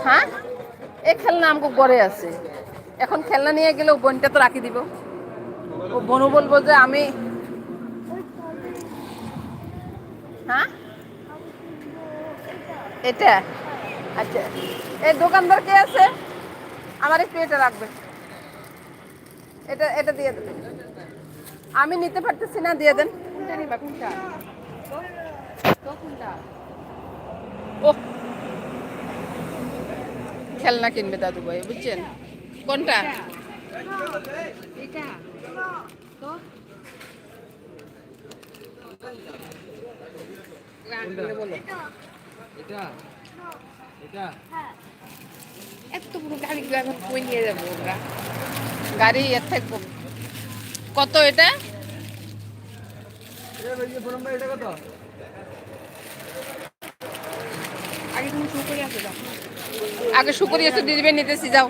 হ্যাঁ, এই খেলনা আমাকে ঘরে আছে। এখন খেলনা নিয়ে গেলে বোনটা তো রাখি দিব। ও বোনও বলবো যে আমি, হ্যাঁ এটা, আচ্ছা এই দোকানদার কে আছে? আমার একটু এটা রাখবে, এটা এটা দিয়ে দেবেন। আমি নিতে পারতেছি না, দিয়ে দেন। কোনটা নিবা, কোনটা? কোনটা? ও খেলনা কিনবে দাদু ভাই, বুঝছেন? কোনটা? এটা তো বলো। এটা এটা এত বড় গাড়ি এখন কই নিয়ে যাবো আমরা? গাড়ি এর থাকবো কত? এটা আগে তুমি শুকরিয়া আছে, যাও আগে শুকরিয়া তো দিদিবে নিতেছি, যাও।